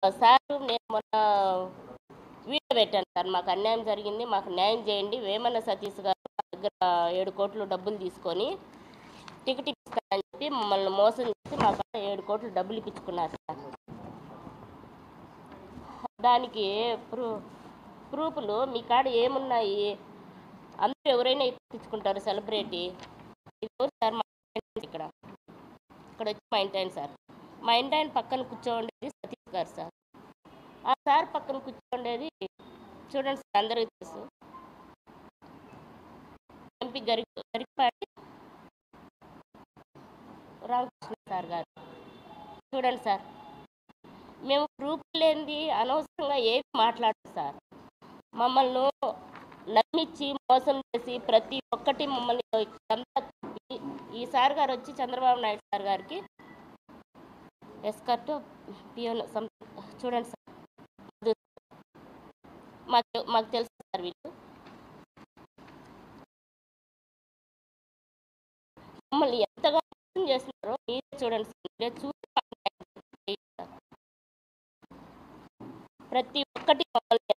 Sir నేను మొన్న video పెట్టాను సార్, మాకు అన్యాయం జరిగింది, మాకు న్యాయం చేయండి. వేమన సతీష్ గారు మా దగ్గర 7 కోట్లు డబ్బులు తీసుకొని టికెట్ ఇస్తానని చెప్పి మమ్మల్ని మోసం చేసి మా కాడ 7 కోట్లు డబ్బులు ఇప్పించుకున్నారు సార్. దానికి ప్రూఫ్లు మీ కాడ ఏమున్నాయి? అందరూ ఎవరైనా ఇప్పించుకుంటారు సెలబ్రిటీ. ఇది ఎవరు సార్? మా ఇక్కడ వచ్చి మా ఇంటి ఆయన సార్, మా ఇంటి ఆయన పక్కన కూర్చోండేది సతీష్ గారు సార్. ఆ సార్ పక్కన కూర్చోండేది చూడండి సార్, అందరికీ తెలుసు, ఎంపీ గరికపాటి రామకృష్ణ సార్ గారు. చూడండి సార్, మేము ప్రూఫ్ లేనిది అనవసరంగా ఏమి మాట్లాడదు సార్. మమ్మల్ని నమ్మించి మోసం చేసి ప్రతి ఒక్కటి మమ్మల్ని అంతా ఈ సార్ గారు వచ్చి చంద్రబాబు నాయుడు సార్ గారికి ఎస్కర్ట్ పియోన్ చూడండి సార్, మాకు తెలుసు సార్. వీళ్ళు మమ్మల్ని ఎంతగా మోసం చేస్తున్నారో మీరే చూడండి సార్, మీరే చూసి ప్రతి ఒక్కటి మమ్మల్ని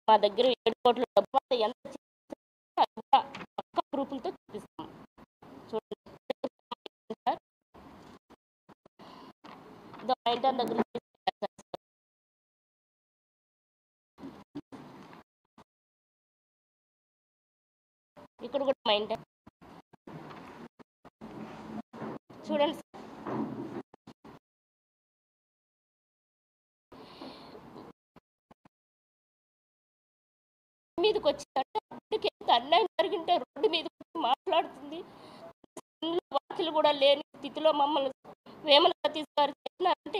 మా దగ్గర 7 కోట్ల డబ్బు ఎంత పక్క ప్రూఫ్లతో చూపిస్తాం. చూడండి సార్, మా ఇంటి దగ్గర ఇక్కడ కూడా మా ఇంటి చూడండి సార్. మీదకి వచ్చిందంటే అప్పటికి ఎంత అన్యాయం జరిగింటే రోడ్డు మీద మాట్లాడుతుంది. వాకిలు కూడా లేని స్థితిలో మమ్మల్ని వేమన సతీష్ గారు చేసినారంటే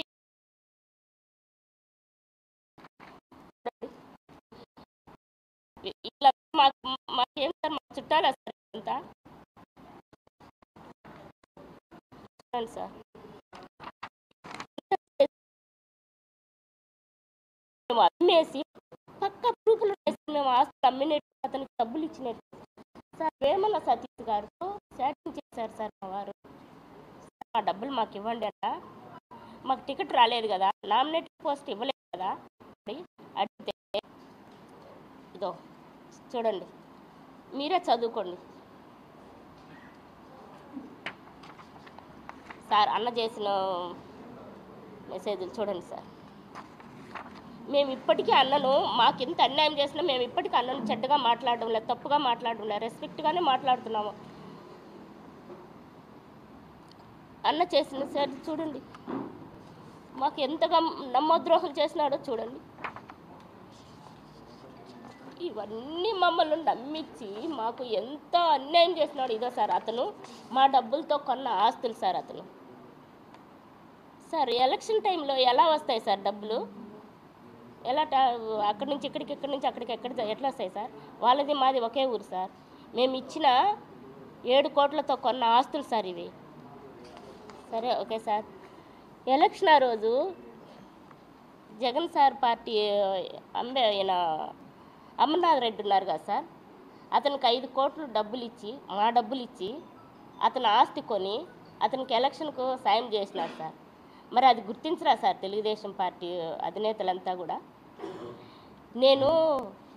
ఇలా మాకేం సార్, మా చుట్టాలా సార్ అంతా? చూడండి సార్, మేము అమ్మేసి పక్క ప్రూఫ్లు మేము ఆస్తులు అమ్మినట్టు అతనికి డబ్బులు ఇచ్చినట్టు సార్. వేమన సతీష్ గారితో చాటింగ్ చేశారు సార్ మా వారు. మా డబ్బులు మాకు ఇవ్వండి అన్న, మాకు టికెట్ రాలేదు కదా, నామినేటెడ్ పోస్ట్ ఇవ్వలేదు కదా అడిగితే ఇదో చూడండి, మీరే చదువుకోండి సార్. అన్న చేసిన మెసేజ్లు చూడండి సార్. మేము ఇప్పటికీ అన్నను మాకు ఎంత అన్యాయం చేసినా మేము ఇప్పటికీ అన్నను చెడ్డగా మాట్లాడడం లేదు, తప్పుగా మాట్లాడడం లేదు, రెస్పెక్ట్గానే మాట్లాడుతున్నాము. అన్న చేసిన సార్ చూడండి, మాకు ఎంతగా నమ్మద్రోహం చేసినాడో చూడండి. ఇవన్నీ మమ్మల్ని నమ్మించి మాకు ఎంత అన్యాయం చేసినాడు. ఇదో సార్, అతను మా డబ్బులతో కొన్న ఆస్తులు సార్. అతను సార్ ఎలక్షన్ టైంలో ఎలా వస్తాయి సార్ డబ్బులు? ఎలా అక్కడి నుంచి ఇక్కడికి, ఇక్కడి నుంచి అక్కడికి ఎట్లా వస్తాయి సార్? వాళ్ళది మాది ఒకే ఊరు సార్. మేము ఇచ్చిన 7 కోట్లతో కొన్న ఆస్తులు సార్ ఇవి. సరే ఓకే సార్. ఎలక్షన్ ఆ రోజు జగన్ సార్ పార్టీ ఈయన అమర్నాథ్ రెడ్డి ఉన్నారు కదా సార్, అతనికి 5 కోట్లు డబ్బులు ఇచ్చి, మా డబ్బులు ఇచ్చి అతను ఆస్తి కొని అతనికి ఎలక్షన్కు సాయం చేసినారు సార్. మరి అది గుర్తించరా సార్ తెలుగుదేశం పార్టీ అధినేతలంతా కూడా? నేను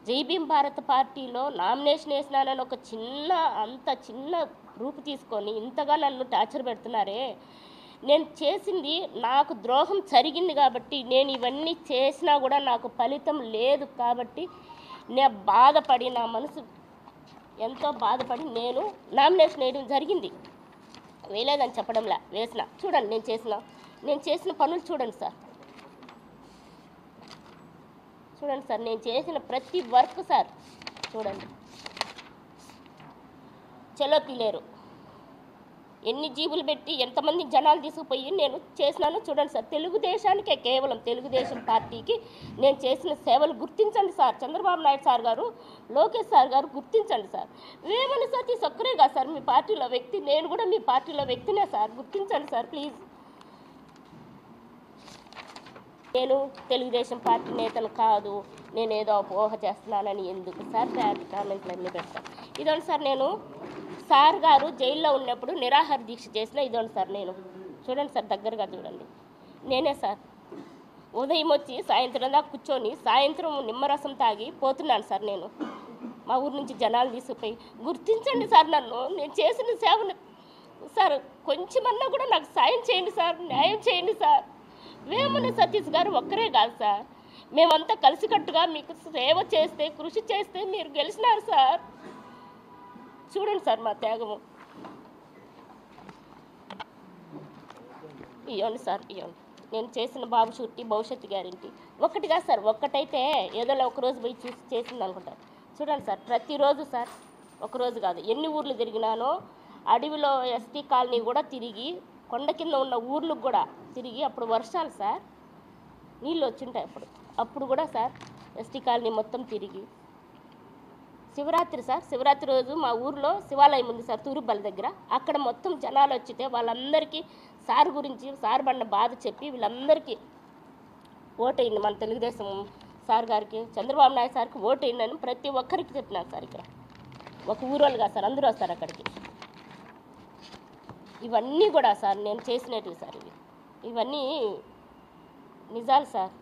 జై భీమ్ భారత్ పార్టీలో నామినేషన్ వేసినానని ఒక చిన్న రూపు తీసుకొని ఇంతగా నన్ను టార్చర్ పెడుతున్నారే. నేను చేసింది, నాకు ద్రోహం జరిగింది కాబట్టి, నేను ఇవన్నీ చేసినా కూడా నాకు ఫలితం లేదు కాబట్టి నేను బాధపడి, నా మనసు ఎంతో బాధపడి నేను నామినేషన్ వేయడం జరిగింది. వేయలేదని చెప్పడంలా, వేసిన. చూడండి నేను చేసిన పనులు చూడండి సార్. చూడండి సార్, నేను చేసిన ప్రతి వర్క్ సార్ చూడండి. చలో పిలేరు ఎన్ని జీబులు పెట్టి ఎంతమంది జనాలు తీసుకుపోయి నేను చేసినానో చూడండి సార్. తెలుగుదేశానికే, కేవలం తెలుగుదేశం పార్టీకి నేను చేసిన సేవలు గుర్తించండి సార్. చంద్రబాబు నాయుడు సార్ గారు, లోకేష్ సార్ గారు గుర్తించండి సార్. వేమన సతీష్ ఒక్కరే కాదు సార్ మీ పార్టీలో వ్యక్తి, నేను కూడా మీ పార్టీలో వ్యక్తినే సార్. గుర్తించండి సార్ ప్లీజ్. నేను తెలుగుదేశం పార్టీ నేతను కాదు, నేను ఏదో అపోహ చేస్తున్నానని ఎందుకు సార్ కామెంట్లు అన్నీ పెడతాను. ఇదండి సార్, నేను సార్ గారు జైల్లో ఉన్నప్పుడు నిరాహార దీక్ష చేసిన ఇదండి సార్. నేను చూడండి సార్, దగ్గరగా చూడండి, నేనే సార్. ఉదయం వచ్చి సాయంత్రం దాకా కూర్చొని సాయంత్రం నిమ్మరసం తాగి పోతున్నాను సార్ నేను మా ఊరు నుంచి జనాలు తీసుకుపోయి. గుర్తించండి సార్ నన్ను, నేను చేసిన సేవను సార్. కొంచెమన్నా కూడా నాకు సాయం చేయండి సార్, న్యాయం చేయండి సార్. వేమన సతీష్ గారు ఒక్కరే కాదు సార్, మేమంతా కలిసికట్టుగా మీకు సేవ చేస్తే, కృషి చేస్తే మీరు గెలిచినారు సార్. చూడండి సార్ మా త్యాగము. ఇవ్వండి సార్, ఇవ్వండి. నేను చేసిన బాబు షూరిటీ, భవిష్యత్తు గ్యారెంటీ. ఒక్కటిగా సార్, ఒక్కటైతే ఏదోలా ఒకరోజు పోయి చూసి చేసింది అనుకుంటారు. చూడండి సార్, ప్రతిరోజు సార్, ఒకరోజు కాదు ఎన్ని ఊర్లు తిరిగినానో. అడవిలో ఎస్టీ కాలనీ కూడా తిరిగి, కొండ కింద ఉన్న ఊర్లకు కూడా తిరిగి. అప్పుడు వర్షాలు సార్, నీళ్ళు వచ్చింటాయి అప్పుడు కూడా సార్ ఎస్టీ కాలనీ మొత్తం తిరిగి. శివరాత్రి సార్, శివరాత్రి రోజు మా ఊర్లో శివాలయం ఉంది సార్, తూరుబల్ల దగ్గర. అక్కడ మొత్తం జనాలు వచ్చితే వాళ్ళందరికీ సార్ గురించి, సార్ పడిన బాధ చెప్పి వీళ్ళందరికీ ఓటేయండి మన తెలుగుదేశం సార్ గారికి, చంద్రబాబు నాయుడు సార్కి ఓటేయండి అని ప్రతి ఒక్కరికి చెప్పినారు సార్. ఇక్కడ ఒక ఊరోళ్ళు కాదు సార్, అందరూ వస్తారు అక్కడికి. ఇవన్నీ కూడా సార్ నేను చేసినట్టు సార్, ఇవన్నీ నిజాలు సార్.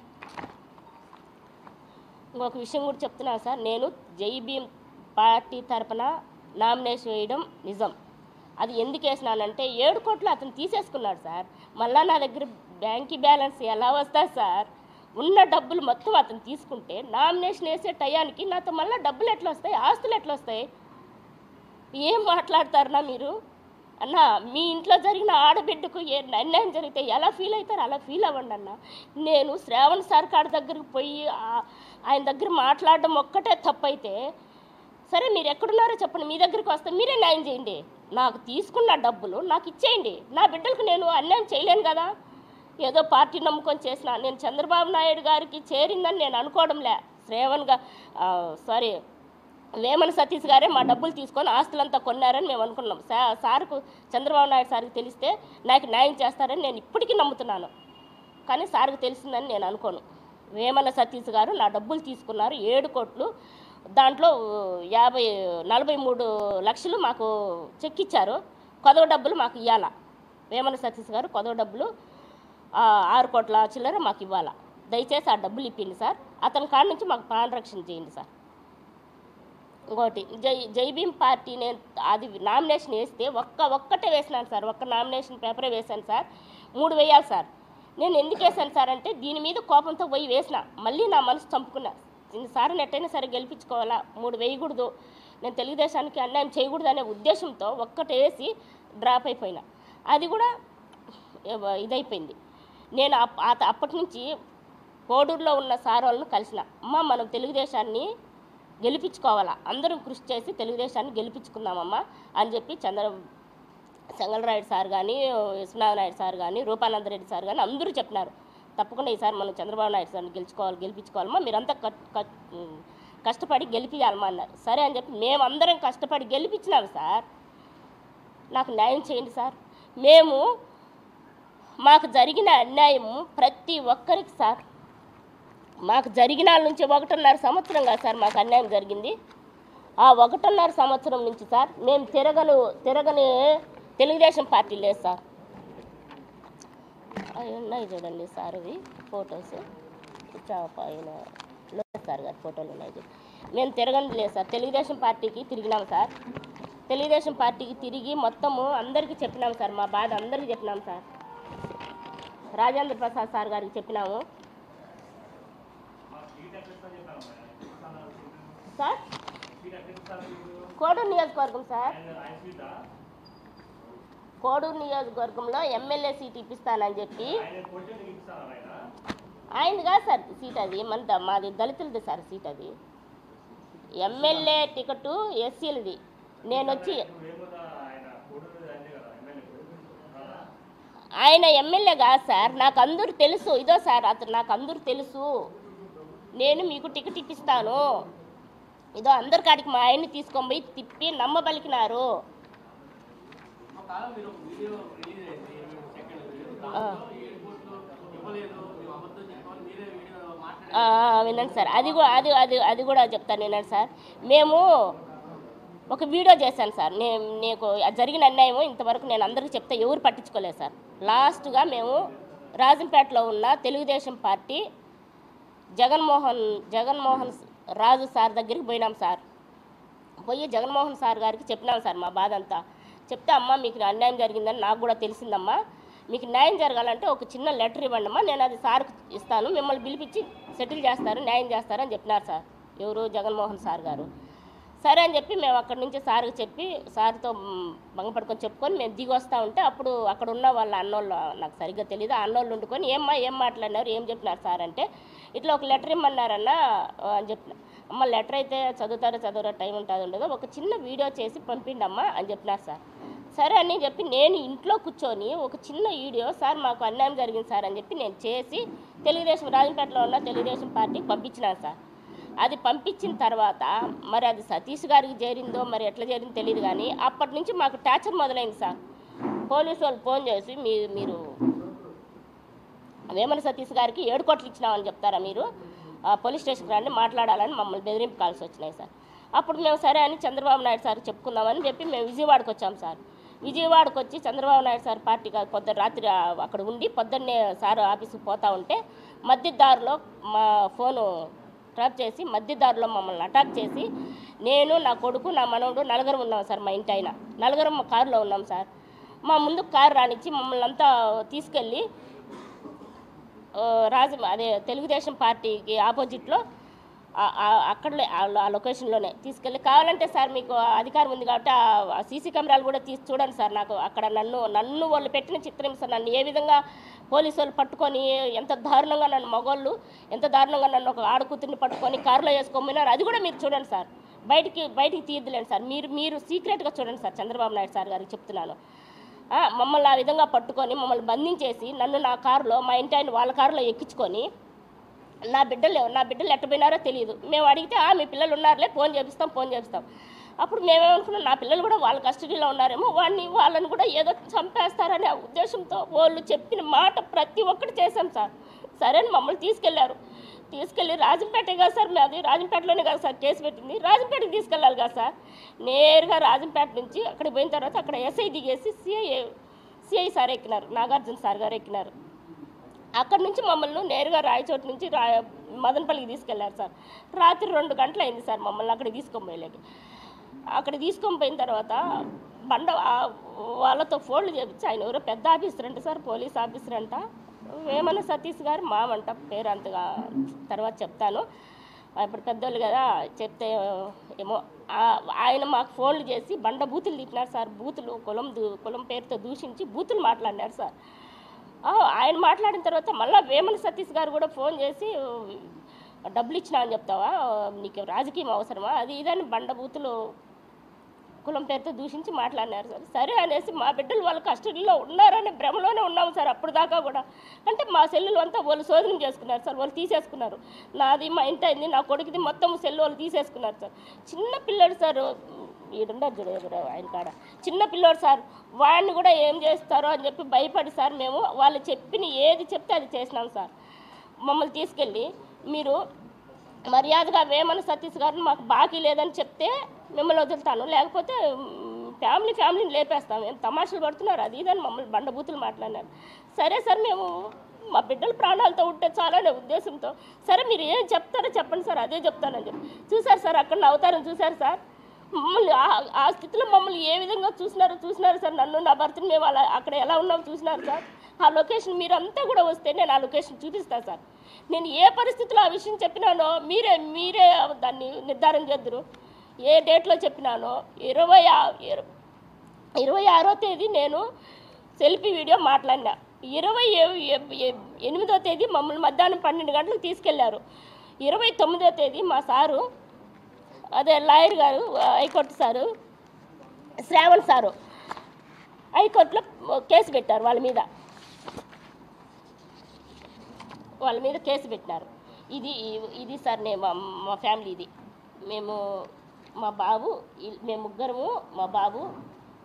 ఇంకొక విషయం కూడా చెప్తున్నాను సార్, నేను జై భీమ్ పార్టీ తరపున నామినేషన్ వేయడం నిజం. అది ఎందుకు వేసినానంటే 7 కోట్లు అతను తీసేసుకున్నాడు సార్. మళ్ళీ నా దగ్గర బ్యాంక్ బ్యాలెన్స్ ఎలా వస్తుంది సార్? ఉన్న డబ్బులు మొత్తం అతను తీసుకుంటే నామినేషన్ వేసే టయానికి నాతో మళ్ళీ డబ్బులు ఎట్లా వస్తాయి, ఆస్తులు ఎట్లా వస్తాయి? ఏం మాట్లాడతారన్నా మీరు? అన్న, మీ ఇంట్లో జరిగిన ఆడబిడ్డకు ఏ అన్యాయం జరిగితే ఎలా ఫీల్ అవుతారు అలా ఫీల్ అవ్వండి అన్న. నేను శ్రావణ్ సార్ కాడి దగ్గరికి పోయి ఆయన దగ్గర మాట్లాడడం ఒక్కటే తప్పైతే, సరే మీరు ఎక్కడున్నారో చెప్పండి, మీ దగ్గరికి వస్తే మీరే న్యాయం చేయండి. నాకు తీసుకున్న డబ్బులు నాకు ఇచ్చేయండి. నా బిడ్డలకు నేను అన్యాయం చేయలేను కదా. ఏదో పార్టీ నమ్ముకొని చేసిన, నేను చంద్రబాబు నాయుడు గారికి చేరిందని నేను అనుకోవడంలే. వేమన సతీష్ గారే మా డబ్బులు తీసుకొని ఆస్తులంతా కొన్నారని మేము అనుకున్నాం. సార్కు, చంద్రబాబు నాయుడు సార్కి తెలిస్తే నాకు న్యాయం చేస్తారని నేను ఇప్పటికీ నమ్ముతున్నాను. కానీ సార్కు తెలిసిందని నేను అనుకోను. వేమన సతీష్ గారు నా డబ్బులు తీసుకున్నారు 7 కోట్లు. దాంట్లో 43 లక్షలు మాకు చెక్ ఇచ్చారు. కొదవ డబ్బులు మాకు ఇవ్వాలా. వేమన సతీష్ గారు కొదవ డబ్బులు 6 కోట్ల చిల్లర మాకు ఇవ్వాలా. దయచేసి ఆ డబ్బులు ఇప్పింది సార్. అతని కాడి నుంచి మాకు ప్రాణరక్షణ చేయండి సార్. ఇంకోటి, జై భీమ్ పార్టీ నేను అది నామినేషన్ వేస్తే ఒక్కటే వేసినాను సార్. ఒక్క నామినేషన్ పేపరే వేశాను సార్. 3 వేయాలి సార్. నేను ఎందుకు వేసాను సార్ అంటే, దీని మీద కోపంతో పోయి వేసిన, మళ్ళీ నా మనసు చంపుకున్నా. సార్ని ఎట్టయినా సరే గెలిపించుకోవాలా, 3 వేయకూడదు, నేను తెలుగుదేశానికి అన్యాయం చేయకూడదు అనే ఉద్దేశంతో ఒక్కటి వేసి డ్రాప్ అయిపోయినా. అది కూడా ఇదైపోయింది. నేను అప్పటి నుంచి కోడూరులో ఉన్న సార్ వాళ్ళను కలిసిన, అమ్మ మనం తెలుగుదేశాన్ని గెలిపించుకోవాలా, అందరం కృషి చేసి తెలుగుదేశాన్ని గెలిపించుకుందామమ్మా అని చెప్పి చెంగలరాయుడు సార్ కానీ, విశ్వనాథనాయుడు సార్ కానీ, రూపానందరెడ్డి సార్ కానీ అందరూ చెప్పినారు, తప్పకుండా ఈసారి మనం చంద్రబాబు నాయుడు సార్ని గెలిపించుకోవాలమ్మా, మీరంతా కష్టపడి గెలిపించాలమ్మా అన్నారు. సరే అని చెప్పి మేమందరం కష్టపడి గెలిపించినాము సార్. నాకు న్యాయం చేయండి సార్. మాకు జరిగిన అన్యాయము ప్రతి ఒక్కరికి సార్, మాకు జరిగిన నుంచి 1.5 సంవత్సరం కాదు సార్ మాకు అన్యాయం జరిగింది. ఆ 1.5 సంవత్సరం నుంచి సార్ మేము తిరగని తెలుగుదేశం పార్టీ లేదు సార్. అవి ఉన్నాయి చూడండి సార్, ఇవి ఫొటోస్ ఆయన సార్ గారి ఫోటోలు ఉన్నాయి. మేము తిరగని లేదు సార్, తెలుగుదేశం పార్టీకి తిరిగినాం సార్. తెలుగుదేశం పార్టీకి తిరిగి మొత్తము అందరికీ చెప్పినాం సార్, మా బాధ అందరికీ చెప్పినాం సార్. రాజేంద్ర ప్రసాద్ సార్ గారికి చెప్పినాము సార్. కోడూరు నియోజకవర్గం సార్, కోడూరు నియోజకవర్గంలో ఎమ్మెల్యే సీట్ ఇప్పిస్తానని చెప్పి, ఆయనది కాదు సార్ సీట్, అది మాది దళితులది సార్ సీట్. అది ఎమ్మెల్యే టికెట్ ఎస్సీలది. నేను వచ్చి ఆయన ఎమ్మెల్యే కాదు సార్, నాకు అందరూ తెలుసు. ఇదో సార్ అతను నాకు అందరూ తెలుసు, నేను మీకు టికెట్ ఇప్పిస్తాను, ఇదో అందరి కాడికి మా ఆయన్ని తీసుకొని పోయి తిప్పి నమ్మబలికినారు. వినండి సార్, అది కూడా చెప్తాను వినండి సార్. మేము ఒక వీడియో చేశాను సార్, నీకు జరిగిన అన్యాయం ఇంతవరకు నేను అందరికీ చెప్తే ఎవరు పట్టించుకోలేదు సార్. లాస్ట్గా మేము రాజంపేటలో ఉన్న తెలుగుదేశం పార్టీ జగన్మోహన్ రాజు సార్ దగ్గరికి పోయినాం సార్. పోయి జగన్మోహన్ సార్ గారికి చెప్పినాం సార్ మా బాధ అంతా. చెప్తే అమ్మ మీకు అన్యాయం జరిగిందని నాకు కూడా తెలిసిందమ్మా, మీకు న్యాయం జరగాలంటే ఒక చిన్న లెటర్ ఇవ్వండి అమ్మా, నేను అది సార్కి ఇస్తాను, మిమ్మల్ని పిలిపించి సెటిల్ చేస్తారు, న్యాయం చేస్తారని చెప్పినారు సార్. ఎవరు? జగన్మోహన్ సార్ గారు. సరే అని చెప్పి మేము అక్కడి నుంచి సార్కి చెప్పి సార్తో భంగపడుకొని చెప్పుకొని మేము దిగి వస్తూ ఉంటే అప్పుడు అక్కడ ఉన్న వాళ్ళ అన్నోళ్ళు, నాకు సరిగ్గా తెలియదు, ఆ అన్నోళ్ళు వండుకొని ఏం మాట్లాడినారు, ఏం చెప్పినారు సార్ అంటే ఇట్లా ఒక లెటర్ ఇమ్మన్నారన్న అని చెప్పిన. అమ్మ లెటర్ అయితే చదవరా టైం ఉంటుంది ఉండదు, ఒక చిన్న వీడియో చేసి పంపిండమ్మా అని చెప్పినారు సార్. సరే అని చెప్పి నేను ఇంట్లో కూర్చొని ఒక చిన్న వీడియో సార్ మాకు అన్యాయం జరిగింది సార్ అని చెప్పి నేను చేసి రాజంపేటలో ఉన్న తెలుగుదేశం పార్టీకి పంపించినాను సార్. అది పంపించిన తర్వాత మరి అది సతీష్ గారికి చేరిందో మరి ఎట్లా చేరిందో తెలియదు, కానీ అప్పటి నుంచి మాకు టార్చర్ మొదలైంది సార్. పోలీసు వాళ్ళు ఫోన్ చేసి మీరు వేమన సతీష్ గారికి 7 కోట్లు ఇచ్చినామని చెప్తారా, మీరు పోలీస్ స్టేషన్కి రండి మాట్లాడాలని మమ్మల్ని బెదిరింపు కాల్సి వచ్చినాయి సార్. అప్పుడు మేము సరే అని చంద్రబాబు నాయుడు సార్ చెప్పుకుందామని చెప్పి మేము విజయవాడకు వచ్చాం సార్. విజయవాడకు వచ్చి చంద్రబాబు నాయుడు సార్ పార్టీ రాత్రి అక్కడ ఉండి పొద్దున్నే సార్ ఆఫీస్కి పోతూ ఉంటే మధ్యదారిలో మా ఫోను ట్రాప్ చేసి మధ్యదారిలో మమ్మల్ని అటాక్ చేసి నేను నా కొడుకు నా మనవడు నలుగురు ఉన్నాం సార్. మా ఇంటి ఆయన నలుగురు మా కారులో ఉన్నాం సార్. మా ముందు కారు రానిచ్చి మమ్మల్ని అంతా తీసుకెళ్ళి తెలుగుదేశం పార్టీకి ఆపోజిట్లో అక్కడలే ఆ లొకేషన్లోనే తీసుకెళ్ళి కావాలంటే సార్ మీకు అధికారం ఉంది కాబట్టి ఆ సీసీ కెమెరాలు కూడా తీసి చూడండి సార్. నాకు అక్కడ నన్ను వాళ్ళు పెట్టిన చిత్రం సార్. నన్ను ఏ విధంగా పోలీసు వాళ్ళు పట్టుకొని ఎంత దారుణంగా నన్ను మగవాళ్ళు ఎంత దారుణంగా నన్ను ఒక ఆడకూతుర్ని పట్టుకొని కారులో వేసుకోమన్నారు, అది కూడా మీరు చూడండి సార్. బయటికి తీయద్దులేండి సార్, మీరు సీక్రెట్గా చూడండి సార్. చంద్రబాబు నాయుడు సార్ గారికి చెప్తున్నాను. మమ్మల్ని ఆ విధంగా పట్టుకొని మమ్మల్ని బంధించేసి నన్ను నా కారులో మా ఇంటి ఆయన వాళ్ళ కారులో ఎక్కించుకొని నా బిడ్డలు ఎట్టపోయినారో తెలియదు. మేము అడిగితే మీ పిల్లలు ఉన్నారులే, ఫోన్ చేపిస్తాం. అప్పుడు మేమేమనుకున్నాం నా పిల్లలు కూడా వాళ్ళ కస్టడీలో ఉన్నారేమో, వాళ్ళని కూడా ఏదో చంపేస్తారనే ఉద్దేశంతో వాళ్ళు చెప్పిన మాట ప్రతి ఒక్కటి చేశాం సార్. సరే అని మమ్మల్ని తీసుకెళ్ళి రాజంపేటే కదా సార్, అది రాజంపేటలోనే కదా సార్ కేసు పెట్టింది, రాజంపేటకి తీసుకెళ్ళాలి కదా సార్. నేరుగా రాజంపేట నుంచి అక్కడికి పోయిన తర్వాత అక్కడ ఎస్ఐ దిగేసి సిఐ సార్ ఎక్కినారు, నాగార్జున సార్ గారు ఎక్కినారు. అక్కడి నుంచి మమ్మల్ని నేరుగా రాయచోటు నుంచి మదనపల్లికి తీసుకెళ్లారు సార్. రాత్రి 2 గంటలు అయింది సార్ మమ్మల్ని అక్కడికి తీసుకొని పోయిన తర్వాత వాళ్ళతో ఫోన్లు చేపించి ఆయన ఎవరో పెద్ద ఆఫీసర్ అంట సార్, పోలీస్ ఆఫీసర్ అంట, వేమన సతీష్ గారు మామంట, పేరు అంతగా తర్వాత చెప్తాను, ఇప్పుడు పెద్దోళ్ళు కదా చెప్తే ఏమో. ఆయన మాకు ఫోన్లు చేసి బూతులు తిట్టినారు సార్. బూతులు కులం పేరుతో దూషించి బూతులు మాట్లాడినారు సార్. ఆయన మాట్లాడిన తర్వాత మళ్ళీ వేమన సతీష్ గారు కూడా ఫోన్ చేసి డబ్బులు ఇచ్చినా అని చెప్తావా, నీకు రాజకీయం అవసరమా, అది ఇదని బూతులు కులం పేరుతో దూషించి మాట్లాడినారు సార్. సరే అనేసి మా బిడ్డలు వాళ్ళ కస్టడీలో ఉన్నారనే భ్రమలోనే ఉన్నాము సార్ అప్పుడు దాకా కూడా. అంటే మా సెల్లులు అంతా వాళ్ళు శోధనం చేసుకున్నారు సార్, వాళ్ళు తీసేసుకున్నారు. నాది మా ఇంటి అయింది, నా కొడుకుది మొత్తం సెల్లు వాళ్ళు తీసేసుకున్నారు సార్. చిన్న పిల్లడు సార్, ఈడుండదు చూడ ఆయన కాడ చిన్న పిల్లోడు సార్, వాడిని కూడా ఏం చేస్తారో అని చెప్పి భయపడి సార్ మేము వాళ్ళు ఏది చెప్తే అది చేసినాం సార్. మమ్మల్ని తీసుకెళ్ళి మీరు మర్యాదగా వేమన సతీష్ గారిని మాకు బాకీ లేదని చెప్తే మిమ్మల్ని వదులుతాను, లేకపోతే ఫ్యామిలీని లేపేస్తాం, ఏం తమాషలు పడుతున్నారు అది ఇదని మమ్మల్ని బండబూతులు మాట్లాడినారు. సరే సార్ మేము మా బిడ్డల ప్రాణాలతో ఉంటే చాలనే ఉద్దేశంతో సరే మీరు ఏం చెప్తారో చెప్పండి సార్, అదే చెప్తానని చెప్పి చూశారు సార్. అక్కడ అవతారం చూశారు సార్. మమ్మల్ని ఆ స్థితిలో మమ్మల్ని ఏ విధంగా చూసినారు సార్. నన్ను నా భర్తని మేము అక్కడ ఎలా ఉన్నామో చూసినారు సార్. ఆ లొకేషన్ మీరంతా కూడా వస్తే నేను ఆ లొకేషన్ చూపిస్తాను సార్. నేను ఏ పరిస్థితిలో ఆ విషయం చెప్పినానో మీరే దాన్ని నిర్ధారణ చేద్దరు. ఏ డేట్లో చెప్పినానో 26వ తేదీ నేను సెల్ఫీ వీడియో మాట్లాడినా. 28వ తేదీ మమ్మల్ని మధ్యాహ్నం 12 గంటలకు తీసుకెళ్లారు. 29వ తేదీ మా సారు అదే లాయర్ గారు హైకోర్టు సారు శ్రావణ్ సారు హైకోర్టులో కేసు పెట్టారు. వాళ్ళ మీద కేసు పెట్టినారు. ఇది సార్ మా ఫ్యామిలీ ఇది. మా బాబు మేము ముగ్గురము, మా బాబు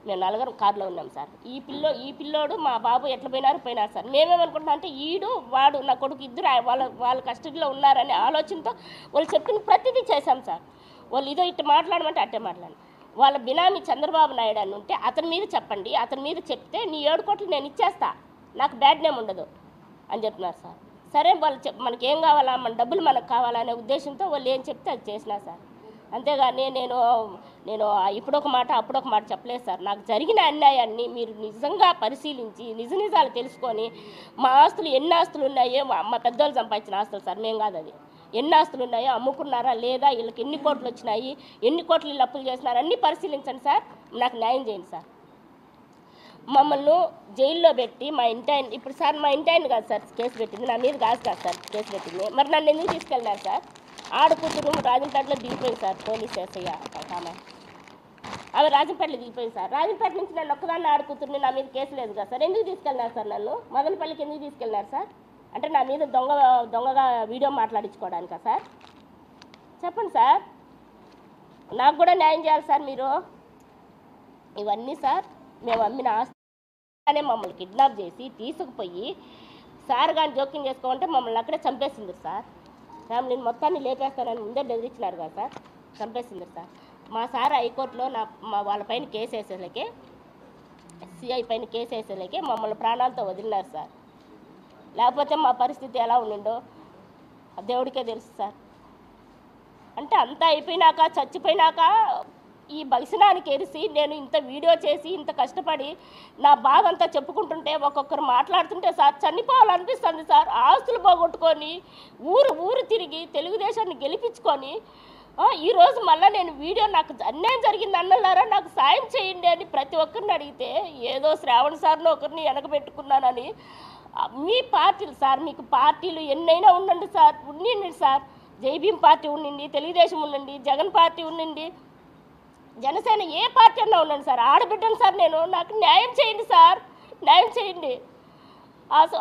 మేము 4 కారులో ఉన్నాం సార్. ఈ పిల్లోడు మా బాబు ఎట్లా పోయినారు సార్. మేమేమనుకుంటున్నాం అంటే వాడు నా కొడుకు ఇద్దరు వాళ్ళ కస్టడీలో ఉన్నారనే ఆలోచనతో వాళ్ళు చెప్పిన ప్రతిదీ చేశాం సార్. వాళ్ళు ఇట్లా మాట్లాడమంటే అట్టే మాట్లాడండి. వాళ్ళ బినామీ చంద్రబాబు నాయుడు అని ఉంటే అతని మీద చెప్పండి, అతని మీద చెప్తే నీ 7 కోట్లు నేను ఇచ్చేస్తా, నాకు బ్యాడ్ నేమ్ ఉండదు. అని చెప్తున్నారు సార్. సరే వాళ్ళు మనకి ఏం కావాలా, మన డబ్బులు మనకు కావాలనే ఉద్దేశంతో వాళ్ళు ఏం చెప్తే అది చేసినా సార్. అంతేగాని నేను ఇప్పుడొక మాట అప్పుడొక మాట చెప్పలేదు సార్. నాకు జరిగిన అన్యాయాన్ని మీరు నిజంగా పరిశీలించి నిజాలు తెలుసుకొని మా ఆస్తులు ఎన్ని ఆస్తులు ఉన్నాయో, మా పెద్దోళ్ళు సంపాదించిన ఆస్తులు సార్, మేము కాదు అది, ఎన్ని ఆస్తులు ఉన్నాయో, అమ్ముకున్నారా లేదా, వీళ్ళకి ఎన్ని కోట్లు వచ్చినాయి, ఎన్ని కోట్లు వీళ్ళు అప్పులు చేస్తున్నారు అన్నీ పరిశీలించండి సార్. నాకు న్యాయం చేయండి సార్. మమ్మల్ని జైల్లో పెట్టి మా ఇంటాయన, ఇప్పుడు సార్ మా ఇంటాయన కాదు సార్ కేసు పెట్టింది, నా మీద కాదు సార్ కేసు పెట్టింది. మరి నన్ను ఎందుకు తీసుకెళ్ళినారు సార్? ఆడకూతురు రాజంపేటలో దిగిపోయింది సార్ పోలీస్ ఎస్ఐ ఆమె రాజంపేటలో దిగిపోయింది సార్. రాజంపేట నుంచి నన్ను ఒక్కదాన్ని ఆడకూతురుని, నా మీద కేసు లేదు కదా సార్. ఎందుకు తీసుకెళ్ళినారు సార్ నన్ను? మదనపల్లికి ఎందుకు తీసుకెళ్ళినారు సార్? అంటే నా మీద దొంగగా వీడియో మాట్లాడించుకోవడానికా సార్? చెప్పండి సార్, నాకు కూడా న్యాయం చేయాలి సార్ మీరు. ఇవన్నీ సార్ మేము అమ్మిన ఆస్తినే మమ్మల్ని కిడ్నాప్ చేసి తీసుకుపోయి సార్ కానీ జోక్యం చేసుకోమంటే మమ్మల్ని అక్కడే చంపేసింది సార్. ఫ్యామిలీని మొత్తాన్ని లేపేస్తానని ముందే బెదిరించినారు కదా సార్, చంపేసింది సార్. మా సార్ హైకోర్టులో వాళ్ళపైన కేసు వేసేలేకే, సిఐ పైన కేసు వేసేలేకే మమ్మల్ని ప్రాణాలతో వదిలినారు సార్. లేకపోతే మా పరిస్థితి ఎలా ఉండిండో దేవుడికే తెలుసు సార్. అంటే అంతా అయిపోయినాక, చచ్చిపోయినాక ఈ భక్షణానికి ఎరిసి నేను ఇంత వీడియో చేసి ఇంత కష్టపడి నా బాధ అంతా చెప్పుకుంటుంటే ఒక్కొక్కరు మాట్లాడుతుంటే సార్ చనిపోవాలనిపిస్తుంది సార్. ఆస్తులు పోగొట్టుకొని ఊరు తిరిగి తెలుగుదేశాన్ని గెలిపించుకొని ఈరోజు మళ్ళీ నేను వీడియో నాకు అన్యాయం జరిగింది అన్నలారా నాకు సాయం చేయండి అని ప్రతి ఒక్కరిని అడిగితే ఏదో శ్రావణ్ సార్ను ఒకరిని వెనకబెట్టుకున్నానని. మీ పార్టీలు సార్, మీకు పార్టీలు ఎన్నైనా ఉండండి సార్, ఉండండి సార్. జైభీం పార్టీ ఉండండి, తెలుగుదేశం ఉండండి, జగన్ పార్టీ ఉండండి, జనసేన ఏ పార్టీ అన్నా ఉండండి సార్. ఆడబిడ్డను సార్ నేను, నాకు న్యాయం చేయండి సార్, న్యాయం చేయండి.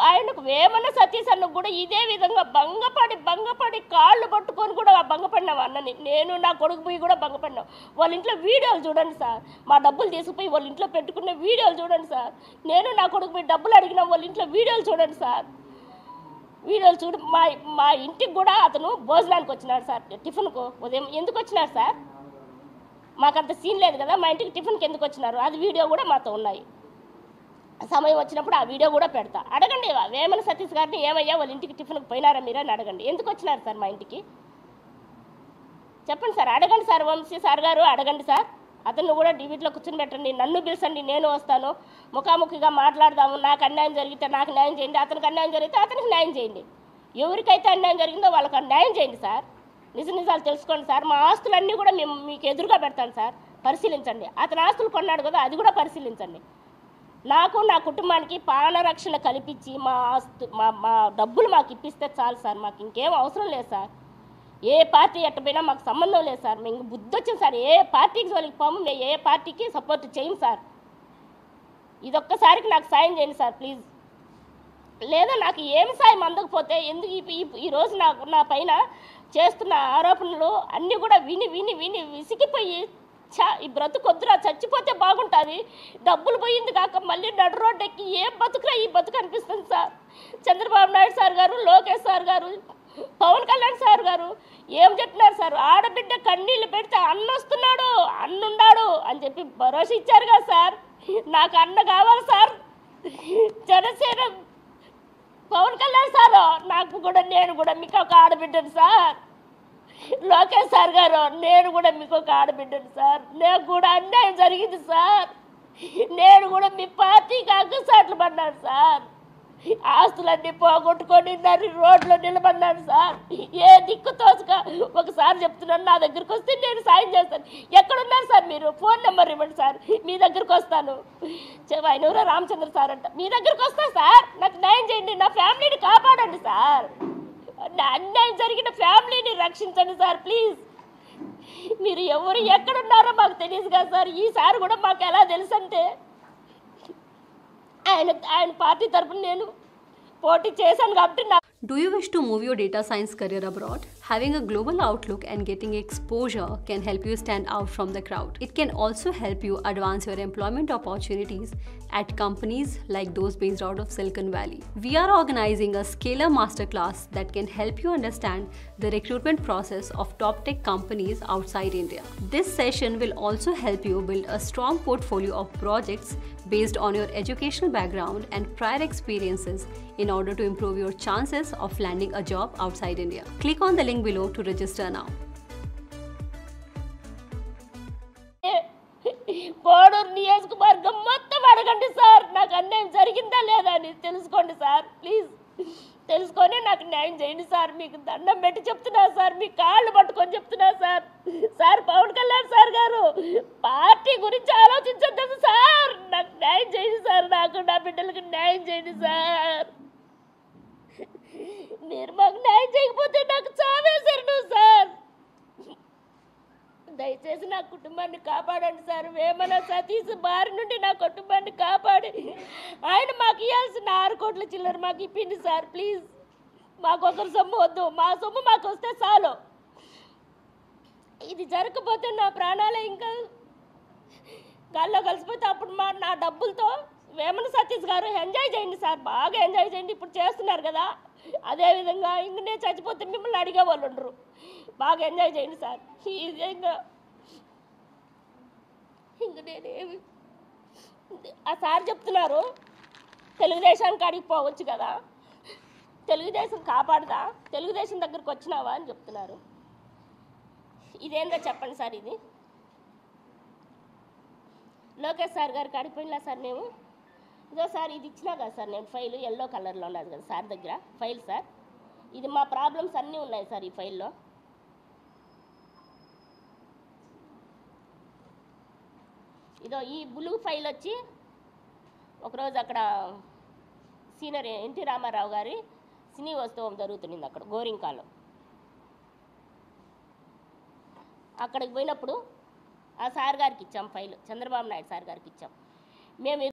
ఆయనకు వేమన సతీష్ అన్నకు కూడా ఇదే విధంగా భంగపడి కాళ్ళు పట్టుకొని కూడా భంగపడినాం అన్నని. నేను నా కొడుకు పోయి కూడా భంగపడినాం. వాళ్ళ ఇంట్లో వీడియోలు చూడండి సార్, మా డబ్బులు తీసుకుపోయి వాళ్ళ ఇంట్లో పెట్టుకున్న వీడియోలు చూడండి సార్. నేను నా కొడుకు పోయి డబ్బులు అడిగినా వాళ్ళ ఇంట్లో వీడియోలు చూడండి సార్. వీడియోలు చూడు. మా ఇంటికి కూడా అతను భోజనానికి వచ్చినాడు సార్, టిఫిన్కు ఉదయం. ఎందుకు వచ్చినాడు సార్? మాకంత సీన్ లేదు కదా, మా ఇంటికి టిఫిన్కి ఎందుకు వచ్చినారు అది వీడియో కూడా మాతో ఉన్నాయి. సమయం వచ్చినప్పుడు ఆ వీడియో కూడా పెడతా. అడగండి వేమన సతీష్ గారిని, ఏమయ్యా వాళ్ళ ఇంటికి టిఫిన్కి పోయినారా మీరని అడగండి. ఎందుకు వచ్చినారు సార్ మా ఇంటికి? చెప్పండి సార్, అడగండి సార్. వంశీ సార్ గారు అడగండి సార్. అతను కూడా డిబేట్లో కూర్చొని పెట్టండి, నన్ను పిలిచండి, నేను వస్తాను, ముఖాముఖిగా మాట్లాడదాము. నాకు అన్యాయం జరిగితే నాకు న్యాయం చేయండి, అతనికి అన్యాయం జరిగితే అతనికి న్యాయం చేయండి. ఎవరికైతే అన్యాయం జరిగిందో వాళ్ళకి న్యాయం చేయండి సార్. నిజాలు తెలుసుకోండి సార్. మా ఆస్తులన్నీ కూడా మేము మీకు ఎదురుగా పెడతాను సార్, పరిశీలించండి. అతని ఆస్తులు కొన్నాడు కదా, అది కూడా పరిశీలించండి. నాకు నా కుటుంబానికి ప్రాణరక్షణ కల్పించి మా డబ్బులు మాకు ఇప్పిస్తే చాలు సార్. మాకు ఇంకేం అవసరం లేదు సార్. ఏ పార్టీ ఎట్టపోయినా మాకు సంబంధం లేదు సార్. మేము బుద్ధి వచ్చింది సార్. ఏ పార్టీకి వాళ్ళకి పోము, మేము ఏ పార్టీకి సపోర్ట్ చేయం సార్. ఇదొక్కసారికి నాకు సాయం చేయండి సార్ ప్లీజ్. లేదా నాకు ఏమి సాయం అందకపోతే ఎందుకు ఈరోజు నా పైన చేస్తున్న ఆరోపణలు అన్నీ కూడా విని విసిగిపోయి ఈ బ్రతుకొద్దురా, చచ్చిపోతే బాగుంటుంది, డబ్బులు పోయింది కాక మళ్ళీ నడు రోడ్డు ఎక్కి ఏం బతుకురా ఈ బతుకు అనిపిస్తుంది సార్. చంద్రబాబు నాయుడు సార్ గారు, లోకేష్ సార్ గారు, పవన్ కళ్యాణ్ సార్ గారు ఏం చెప్తున్నారు సార్? ఆడబిడ్డ కన్నీళ్ళు పెడితే అన్నొస్తున్నాడు, అన్నున్నాడు అని చెప్పి భరోసా ఇచ్చారు కదా సార్. నాకు అన్న కావాలి సార్. జనసేన పవన్ కళ్యాణ్ సార్, నేను కూడా మీకు ఒక ఆడబిడ్డను సార్. లోకేష్ సార్ గారు, నేను కూడా మీకు ఒక ఆడబిడ్డను సార్. నాకు కూడా అన్యాయం జరిగింది సార్. నేను కూడా మీ పార్టీకి అగ్గుసాట్లు పడ్డాను సార్. ఆస్తులన్నీ పోగొట్టుకొని నన్ను రోడ్లో నిలబడినాను సార్. ఏ దిక్కు తోచక ఒకసారి చెప్తున్నాను, నా దగ్గరికి వస్తే నేను సాయం చేస్తాను. ఎక్కడున్నారు సార్ మీరు? ఫోన్ నెంబర్ ఇవ్వండి సార్, మీ దగ్గరికి వస్తాను. ఆయన ఎవరో రామచంద్ర సార్ అంట, మీ దగ్గరికి వస్తా సార్. నాకు న్యాయం చేయండి, నా ఫ్యామిలీని కాపాడండి సార్. అన్యాయం జరిగిన ఫ్యామిలీని రక్షించండి సార్ ప్లీజ్. మీరు ఎవరు ఎక్కడున్నారో మాకు తెలియదు కదా సార్. ఈసారి కూడా మాకు ఎలా తెలుసు అంటే ఆయన పార్టీ తరపున నేను పోటీ చేశాను కాబట్టి. Do you wish to move your data science career abroad? Having a global outlook and getting exposure can help you stand out from the crowd. It can also help you advance your employment opportunities at companies like those based out of Silicon Valley. We are organizing a Scalar Masterclass that can help you understand the recruitment process of top tech companies outside India. This session will also help you build a strong portfolio of projects based on your educational background and prior experiences in order to improve your chances of landing a job outside India. Click on the link below to register now. Koduru నియోజకవర్గం మొత్తం అడగండి sir, నాకు అన్యాయం జరిగిందా లేదా అని తెలుసుకోండి sir. Please తెలుసుకొని నాకు న్యాయం చేయండి సార్. మీకు దండం పెట్టి చెప్తున్నా సార్, మీ కాళ్ళు పట్టుకొని చెప్తున్నా sir. Sir Pawan Kalyan sir గారు పార్టీ గురించి ఆలోచించొద్దు సార్, నాకు న్యాయం చేయండి సార్, నాకు నా బిడ్డలకు న్యాయం చేయండి సార్. మీరు మాకు న్యాయం చేయకపోతే నాకు చావేశారు సార్. దయచేసి నా కుటుంబాన్ని కాపాడండి సార్. వేమన సతీష్ బారి నుండి నా కుటుంబాన్ని కాపాడి ఆయన మాకు ఇవ్వాల్సిన 6 కోట్ల చిల్లర మాకు ఇప్పింది సార్. ప్లీజ్, మాకు ఒకరు సొమ్ము వద్దు, మా సొమ్ము మాకు వస్తే చాలు. ఇది జరగకపోతే నా ప్రాణాలే ఇంకా గాల్లో కలిసిపోతే అప్పుడు నా డబ్బులతో వేమన సతీష్ గారు ఎంజాయ్ చేయండి సార్, బాగా ఎంజాయ్ చేయండి. ఇప్పుడు చేస్తున్నారు కదా, అదేవిధంగా ఇంక నేను చచ్చిపోతే మిమ్మల్ని అడిగే వాళ్ళు ఉండరు. బాగా ఎంజాయ్ చేయండి సార్. ఈ విధంగా ఇంక నేనేమి ఆ సార్ చెప్తున్నారు తెలుగుదేశానికి అడిగి పోవచ్చు కదా, తెలుగుదేశం కాపాడదా, తెలుగుదేశం దగ్గరకు వచ్చినావా అని చెప్తున్నారు. ఇదేందో చెప్పండి సార్. ఇది లోకేష్ సార్ గారికి అడిగిపోయినా సార్ మేము. ఇదో సార్ ఇది ఇచ్చినా కదా సార్, నేను ఫైల్ ఎల్లో కలర్లో ఉన్నది కదా సార్ దగ్గర ఫైల్ సార్. ఇది మా ప్రాబ్లమ్స్ అన్నీ ఉన్నాయి సార్ ఈ ఫైల్లో. ఇదో ఈ బ్లూ ఫైల్ వచ్చి ఒకరోజు అక్కడ సీనియర్ ఎన్టీ రామారావు గారి సినీ ఉత్సవం జరుగుతుంది అక్కడ గోరింకాలో. అక్కడికి పోయినప్పుడు ఆ సార్ గారికి ఇచ్చాం ఫైల్, చంద్రబాబు నాయుడు సార్ గారికి ఇచ్చాం మేము.